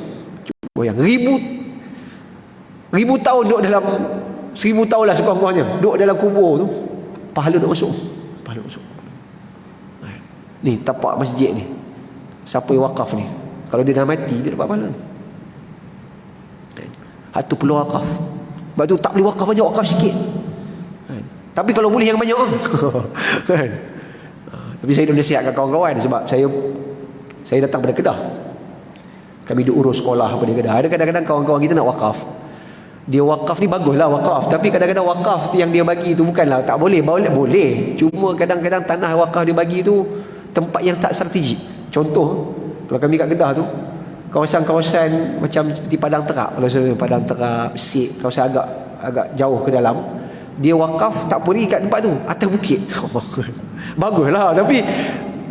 Ribu tahun duduk dalam 1000 tahun lah sekurang-kurangnya duduk dalam kubur tu, pahala duk masuk. Ni tapak masjid ni, siapa yang wakaf ni, kalau dia dah mati dia dapat pahala ni. Hak tu perlu wakaf. Sebab tu tak boleh wakaf banyak, wakaf sikit. Tapi kalau boleh yang banyak kan. Tapi saya dah nasihatkan kawan-kawan, sebab saya datang pada Kedah. Kami duk urus sekolah apa di Kedah. Ada kadang-kadang kawan-kawan kita nak wakaf. Dia wakaf ni baguslah wakaf, tapi kadang-kadang wakaf tu yang dia bagi tu bukanlah tak boleh. Boleh. Cuma kadang-kadang tanah wakaf dia bagi tu tempat yang tak strategik. Contoh, kalau kami kat Kedah tu, kawasan-kawasan macam seperti Padang Terak, kalau saya Padang Terak, Sik, kawasan agak jauh ke dalam, dia wakaf tak boleh kat tempat tu, atas bukit. Baguslah, tapi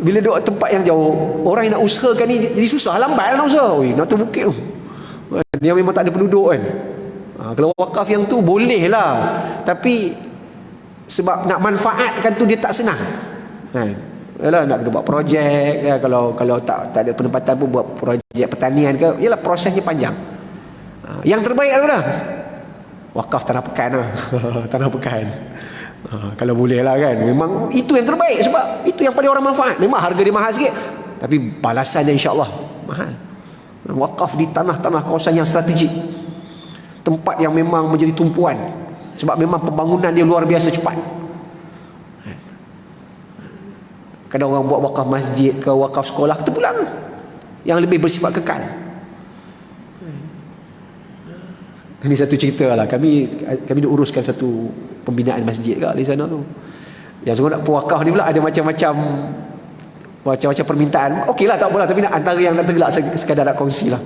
bila duduk tempat yang jauh, orang yang nak usahakan ni jadi susah, lambat nak usaha. Nak tu bukit tu, dia memang tak ada penduduk kan. Kalau wakaf yang tu boleh lah, tapi sebab nak manfaatkan tu dia tak senang kan. Yalah, nak buat projek ya, kalau tak ada penempatan pun buat projek pertanian ke, yalah prosesnya panjang. Yang terbaik adalah wakaf tanah pekan lah. Tanah pekan. Kalau boleh lah kan, memang itu yang terbaik, sebab itu yang paling orang manfaat. Memang harga dia mahal sikit, tapi balasannya insya-Allah mahal. Wakaf di tanah-tanah kawasan yang strategik, tempat yang memang menjadi tumpuan, sebab memang pembangunan dia luar biasa cepat. Kadang orang buat wakaf masjid ke wakaf sekolah terpulang, yang lebih bersifat kekal. Ini satu cerita lah. Kami uruskan satu pembinaan masjid kat di sana tu. Yang semua nak pewakaf ni pula ada macam-macam permintaan. Okey lah, tak apalah, tapi antara yang nak tergelak sekadar nak kongsi lah.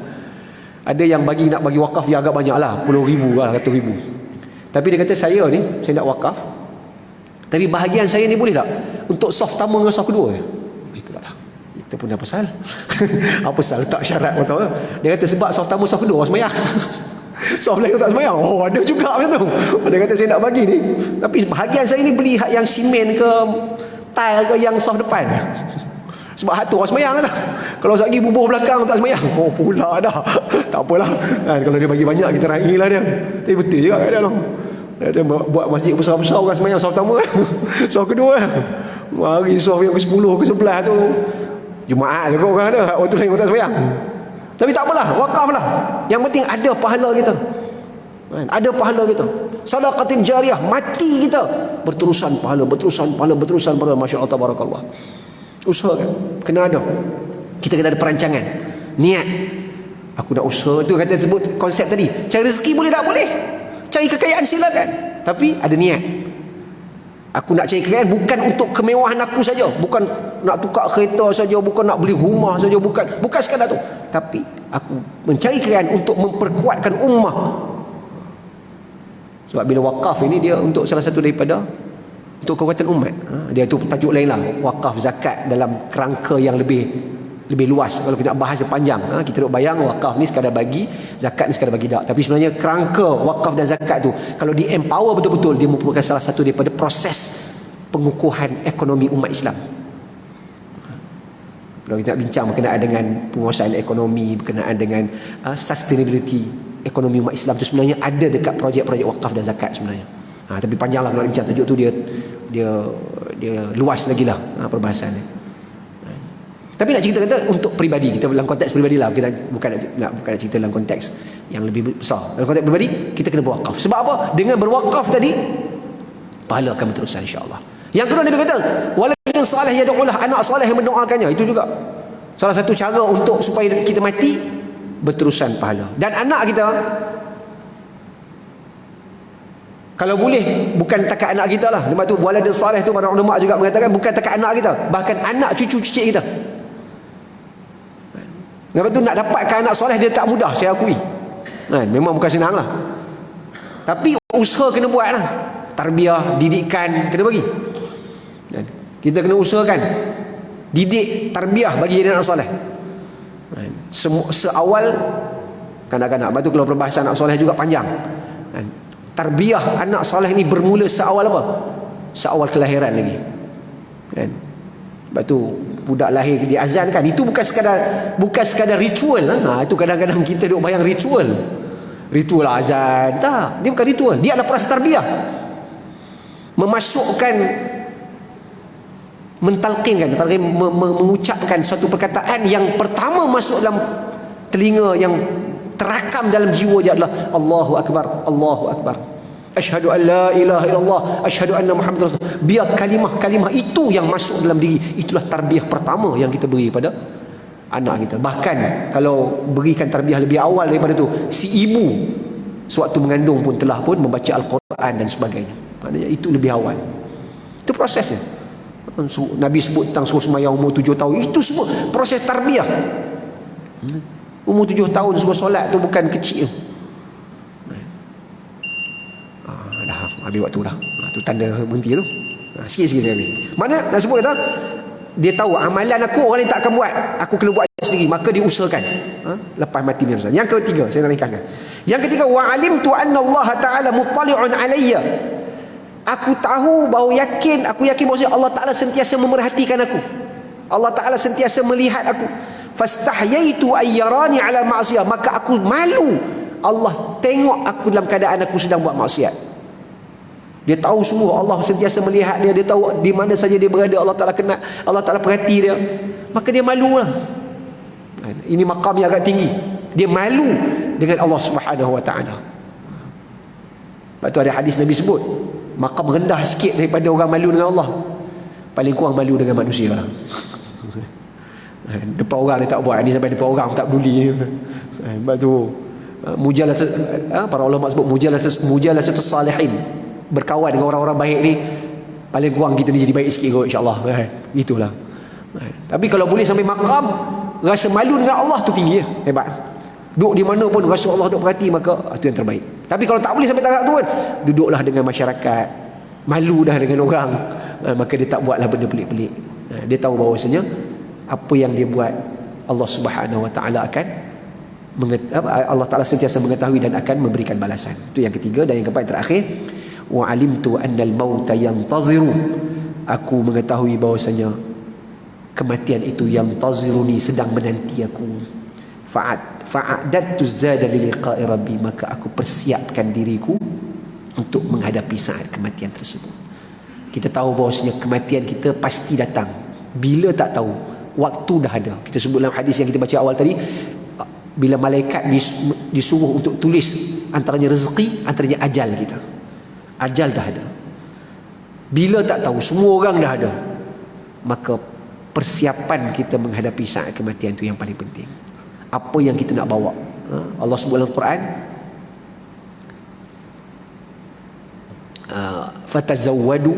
Ada yang nak bagi wakaf yang agak banyak lah, puluh ribu lah, 100 ribu. Tapi dia kata, saya nak wakaf, tapi bahagian saya ni boleh tak untuk soft pertama dengan soft kedua? Itu pun apa pasal? Apa pasal tak syarat kau tahu? Dia kata sebab soft pertama soft kedua semayang. Soft lain tak semayang. Oh, ada juga macam tu. Dia kata saya nak bagi ni, tapi bahagian saya ni beli hak yang simen ke tile ke yang soft depan. Sebab hak tu orang semayang lah. Kalau sekali bubuh belakang tak semayang, oh pula dah. Tak apalah kan, kalau dia bagi banyak kita railah dia. Tapi betul juga kan dia tu. Dia buat masjid besar-besar orang semayang soft pertama, soft kedua. Mari soft yang ke-10 ke-11 tu Jumaat juga orang ada, waktu lain orang tak semayang. Tapi tak apalah, wakaf lah. Yang penting ada pahala kita. Ada pahala kita. Sedekah jariyah, mati kita berterusan pahala. Masya-Allah tabarakallah. Usahakan, kena ada. Kita kena ada perancangan, niat. Aku nak usaha tu, kata sebut konsep tadi. Cari rezeki boleh tak? Boleh. Cari kekayaan silakan, tapi ada niat. Aku nak cari kekayaan bukan untuk kemewahan aku saja, bukan nak tukar kereta saja, bukan nak beli rumah saja, bukan sekadar tu. Tapi aku mencari kekayaan untuk memperkuatkan ummah. Sebab bila wakaf ini dia untuk salah satu daripada untuk kekuatan umat. Dia tu tajuk lain lah, wakaf zakat dalam kerangka yang lebih lebih luas. Kalau kita nak bahas panjang, kita duk bayang wakaf ni sekadar bagi, zakat ni sekadar bagi tak. Tapi sebenarnya kerangka wakaf dan zakat tu kalau di empower betul-betul, dia merupakan salah satu daripada proses pengukuhan ekonomi umat Islam. Kalau kita nak bincang berkenaan dengan penguasaan ekonomi, berkenaan dengan sustainability ekonomi umat Islam tu, sebenarnya ada dekat projek-projek wakaf dan zakat sebenarnya. Tapi panjanglah kalau bincang tajuk tu, dia luas lagi lah perbahasan dia. Tapi nak cerita kata untuk peribadi kita, dalam konteks peribadi lah, kita bukan nak cerita dalam konteks yang lebih besar. Dalam konteks peribadi kita kena berwakaf. Sebab apa? Dengan berwakaf tadi pahala akan berterusan insya-Allah. Yang kedua Nabi kata waladun salih yad'ulah, anak soleh yang mendoakannya. Itu juga salah satu cara untuk supaya kita mati berterusan pahala. Dan anak kita kalau boleh bukan takat anak kita lah. Lepas tu waladun salih tu para ulama juga mengatakan bukan takat anak kita, bahkan anak cucu-cucu kita. Lepas tu nak dapatkan anak soleh dia tak mudah, saya akui. Memang bukan senang lah. Tapi usaha kena buat lah. Tarbiyah, didikan kena bagi. Kita kena usahakan didik, tarbiyah bagi jadi anak soleh. Seawal kanak-kanak. Lepas tu kalau perbahasan anak soleh juga panjang. Tarbiyah anak soleh ni bermula seawal apa? Seawal kelahiran lagi. Lepas tu budak lahir diazankan, itu bukan sekadar ritual. Itu kadang-kadang kita duk bayang ritual azan. Tak, dia bukan ritual, dia adalah proses tarbiyah. Memasukkan, mentalqinkan, mengucapkan suatu perkataan yang pertama masuk dalam telinga, yang terakam dalam jiwa dia adalah Allahu Akbar, Allahu Akbar, asyhadu an la ilaha illallah, asyhadu anna Muhammadar Rasul. Biar kalimah-kalimah itu yang masuk dalam diri, itulah tarbiyah pertama yang kita beri pada anak kita. Bahkan kalau berikan tarbiyah lebih awal daripada tu, si ibu sewaktu mengandung pun telah pun membaca Al-Quran dan sebagainya. Maknanya itu lebih awal. Itu prosesnya. Nabi sebut tentang suruh sembahyang umur 7 tahun. Itu semua proses tarbiyah. Umur 7 tahun suruh solat tu bukan kecil. Dah habis waktu dah. Tu tanda berhenti tu. Sikit-sikit saya habis. Mana nak sebut kata dia tahu amalan aku orang lain tak akan buat, aku kena buat sendiri, maka dia usahakan lepas mati ni. Yang ketiga saya nak ringkaskan. Yang ketiga, wa alimtu anna Allah Taala muttali'un alayya. Aku tahu bahawa aku yakin bahawa Allah Taala sentiasa memerhatikan aku. Allah Taala sentiasa melihat aku. Fastahyaitu ayyarani ala ma'siyah, maka aku malu Allah tengok aku dalam keadaan aku sedang buat maksiat. Dia tahu semua, Allah sentiasa melihat dia, dia tahu di mana saja dia berada, Allah Taala kenal, Allah Taala perhati dia. Maka dia malulah. Ini maqam yang agak tinggi. Dia malu dengan Allah Subhanahu wa taala. Lepas tu ada hadis Nabi sebut, maqam rendah sikit daripada orang malu dengan Allah, paling kurang malu dengan manusia. Depan orang dia tak buat, ni sampai depan orang tak peduli. Lepas tu para ulama sebut mujalasatus salihin, berkawan dengan orang-orang baik ni, paling kurang kita ni jadi baik sikit kot insya-Allah. Itulah. Tapi kalau boleh sampai maqam rasa malu dengan Allah, tu tinggi, hebat. Duduk di mana pun rasa Allah duk perhati, maka itu yang terbaik. Tapi kalau tak boleh sampai tahap tu kan, duduklah dengan masyarakat, malu dah dengan orang, maka dia tak buatlah benda pelik-pelik. Dia tahu bahawasanya apa yang dia buat Allah Subhanahu wa taala akan Allah Taala sentiasa mengetahui dan akan memberikan balasan. Itu yang ketiga. Dan yang keempat terakhir, wa alimtu annal mauta yantaziru, aku mengetahui bahawasanya kematian itu yang taziruni, sedang menanti aku. Fa'adattu zada li liqa'i rabbi, maka aku persiapkan diriku untuk menghadapi saat kematian tersebut. Kita tahu bahawasanya kematian kita pasti datang. Bila tak tahu, waktu dah ada. Kita sebut dalam hadis yang kita baca awal tadi, bila malaikat disuruh untuk tulis antaranya rezeki, antaranya ajal kita. Ajal dah ada. Bila tak tahu, semua orang dah ada, maka persiapan kita menghadapi saat kematian itu yang paling penting. Apa yang kita nak bawa? Allah sebut dalam Quran, fatazawwadu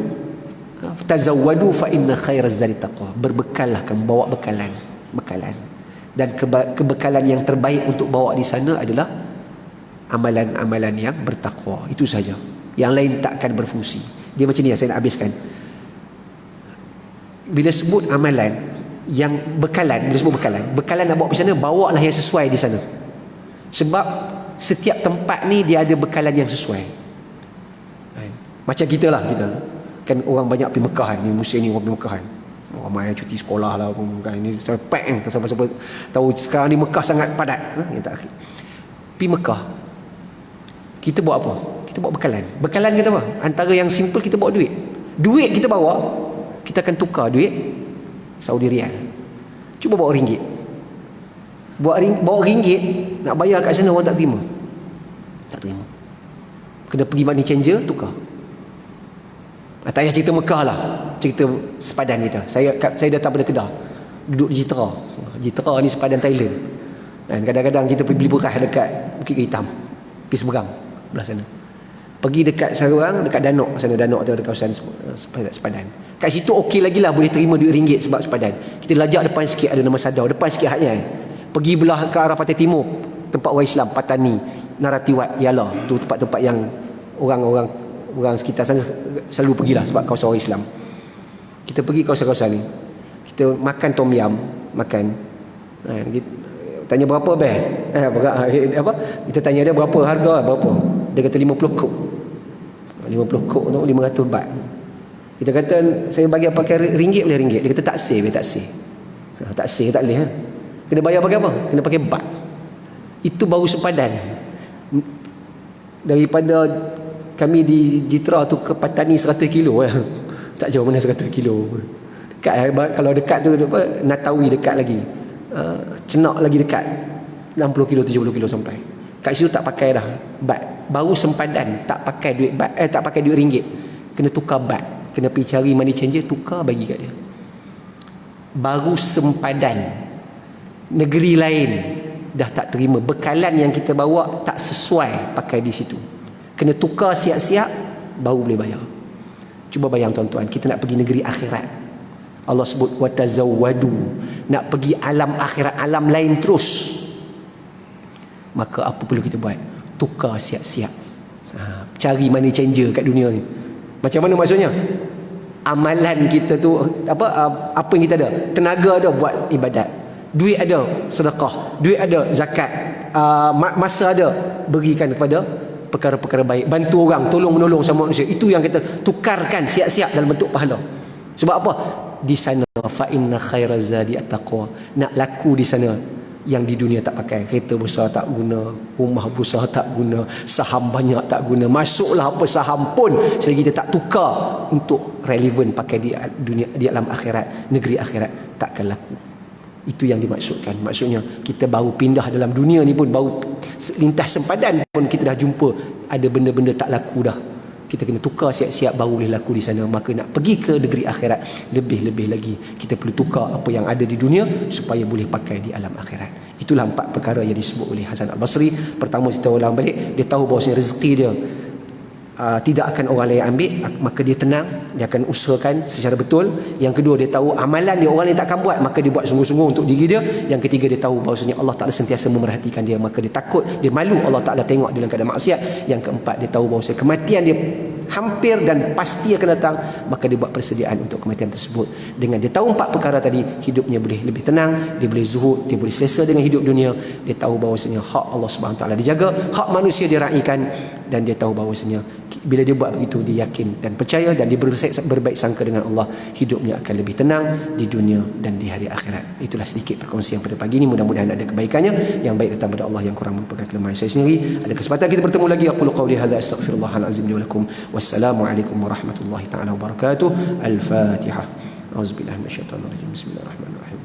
fa inna khairaz zadi taqwa. Berbekallah, kamu bawa bekalan. Dan kebekalan yang terbaik untuk bawa di sana adalah amalan-amalan yang bertakwa. Itu saja. Yang lain tak akan berfungsi. Dia macam ni, saya nak habiskan. Bila sebut amalan, yang bekalan, bila sebut bekalan nak bawa pergi sana, bawa lah yang sesuai di sana. Sebab setiap tempat ni dia ada bekalan yang sesuai. Macam kita lah, kita kan orang banyak pergi Mekah ni, musim ni orang pergi Mekah kan, ramai yang cuti sekolah lah kan, ini sampai pack kan, sampai tahu sekarang ni Mekah sangat padat. Yang tak pergi Mekah, kita buat apa? Kita bawa bekalan kita apa? Antara yang simple, kita bawa duit kita bawa, kita akan tukar duit Saudi Riyal. Cuba bawa ringgit, bawa ringgit nak bayar kat sana, orang tak terima. Kena pergi money changer tukar. Tak payah cerita Mekah lah, cerita sepadan kita. Saya datang pada Kedah, duduk di Jitra ni sepadan Thailand. Dan kadang-kadang kita pergi beli beras dekat Bukit Hitam, pergi seberang belah sana. Pergi dekat seorang, dekat Danok sana, Danok tu ada kawasan sepadan. Kat situ okey lagi lah, boleh terima duit ringgit sebab sepadan. Kita lajak depan sikit ada nama Sadau, depan sikit hadnya. Pergi belah ke arah Pantai Timur, tempat orang Islam, Patani, Naratiwat, Yalah, tu tempat-tempat yang orang sekitar sana selalu pergilah sebab kawasan orang Islam. Kita pergi kawasan-kawasan ni, kita makan tom yum, tanya berapa apa, kita tanya dia berapa harga, berapa, dia kata 50 kok. 50 kok tu 500 baht. Kita kata saya bagi pakai ringgit boleh ringgit, dia kata tak save. Tak boleh ha. Kena bayar pakai apa? Kena pakai baht. Itu baru sepadan. Daripada kami di Jitra tu ke Patani 100 kilo lah. Tak jauh mana 100 kilo. Dekat, kalau dekat tu apa, Natawi dekat lagi. Cenak lagi dekat. 60 kilo 70 kilo sampai. Kat situ tak pakai dah baht. Baru sempadan, tak pakai duit baht, tak pakai duit ringgit. Kena tukar baht. Kena pergi cari money changer, tukar bagi kat dia. Baru sempadan. Negeri lain dah tak terima, bekalan yang kita bawa tak sesuai pakai di situ. Kena tukar siap-siap baru boleh bayar. Cuba bayang tuan-tuan, kita nak pergi negeri akhirat. Allah sebut watazawwadu, nak pergi alam akhirat, alam lain terus. Maka apa perlu kita buat? Tukar siap-siap. Cari money changer kat dunia ni. Macam mana maksudnya? Amalan kita tu apa yang kita ada? Tenaga ada buat ibadat. Duit ada sedekah, duit ada zakat, masa ada berikan kepada perkara-perkara baik, bantu orang, tolong menolong sama manusia. Itu yang kita tukarkan siap-siap dalam bentuk pahala. Sebab apa? Di sana fa inna khairaz zadi at-taqwa. Nak laku di sana yang di dunia tak pakai. Kereta besar tak guna, rumah besar tak guna, saham banyak tak guna, masuklah apa saham pun selagi kita tak tukar untuk relevan pakai di dunia, di alam akhirat, negeri akhirat, takkan laku. Itu yang dimaksudkan. Maksudnya kita baru pindah dalam dunia ni pun, baru lintas sempadan pun kita dah jumpa ada benda-benda tak laku dah. Kita kena tukar siap-siap baru boleh laku di sana. Maka nak pergi ke negeri akhirat, lebih-lebih lagi kita perlu tukar apa yang ada di dunia supaya boleh pakai di alam akhirat. Itulah 4 perkara yang disebut oleh Hasan Al-Basri. Pertama, kita ulang balik, dia tahu bahawa rezeki dia tidak akan orang lain ambil, maka dia tenang, dia akan usahakan secara betul. Yang kedua, dia tahu amalan dia orang lain tak akan buat, maka dia buat sungguh-sungguh untuk diri dia. Yang ketiga, dia tahu bahawasanya Allah Ta'ala sentiasa memerhatikan dia, maka dia takut, dia malu Allah Ta'ala tengok dalam keadaan maksiat. Yang keempat, dia tahu bahawasanya kematian dia hampir dan pasti akan datang, maka dia buat persediaan untuk kematian tersebut. Dengan dia tahu 4 perkara tadi, hidupnya boleh lebih tenang, dia boleh zuhud, dia boleh selesa dengan hidup dunia. Dia tahu bahawasanya hak Allah Subhanahu Wa Ta'ala dijaga, hak manusia diraikan, dan dia tahu bahawasanya bila dia buat begitu, dia yakin dan percaya dan dia berbaik sangka dengan Allah, hidupnya akan lebih tenang di dunia dan di hari akhirat. Itulah sedikit perkongsian pada pagi ini. Mudah-mudahan ada kebaikannya. Yang baik datang pada Allah, yang kurang merupakan kelemahan saya sendiri. Ada kesempatan kita bertemu lagi. Aqulu qawli hadza astaghfirullahal azim li wa lakum. Wassalamualaikum warahmatullahi taala wabarakatuh. Al-Fatihah. Auzubillahi minasyaitonir rajim. Bismillahirrahmanirrahim.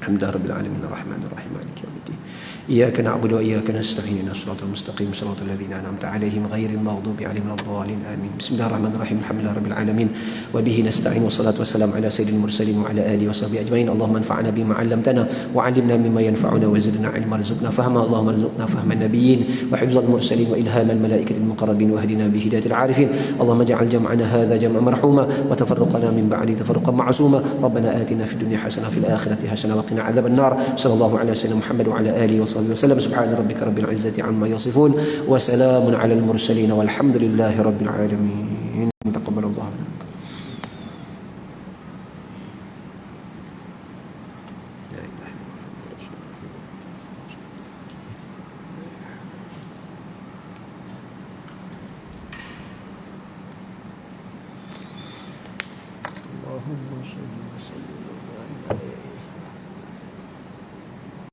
Alhamdulillahirabbil alamin arrahmanir rahim maliki yaumiddin. إياك نعبد وإياك نستعين الصراط المستقيم صراط الذين أنعمت عليهم غير المغضوب عليهم ولا الضالين آمين بسم الله الرحمن الرحيم الحمد لله رب العالمين وبه نستعين والصلاة والسلام على سيد المرسلين وعلى آله وصحبه أجمعين اللهم انفعنا بما علمتنا وعلمنا مما ينفعنا وزدنا علما وارزقنا فهما اللهم ارزقنا فهم النبيين وحفظ المرسلين وإلهام الملائكة المقربين واهدنا بهداية العارفين اللهم اجعل جمعنا هذا جمعا مرحوما وتفرقنا من بعد تفرقا معصوما ربنا آتنا في الدنيا حسنة وفي الآخرة حسنة وقنا عذاب النار صلى الله على سيدنا محمد وعلى آله وصحبه وسلم سبحان ربك رب العزة عما يصفون وسلام على المرسلين والحمد لله رب العالمين.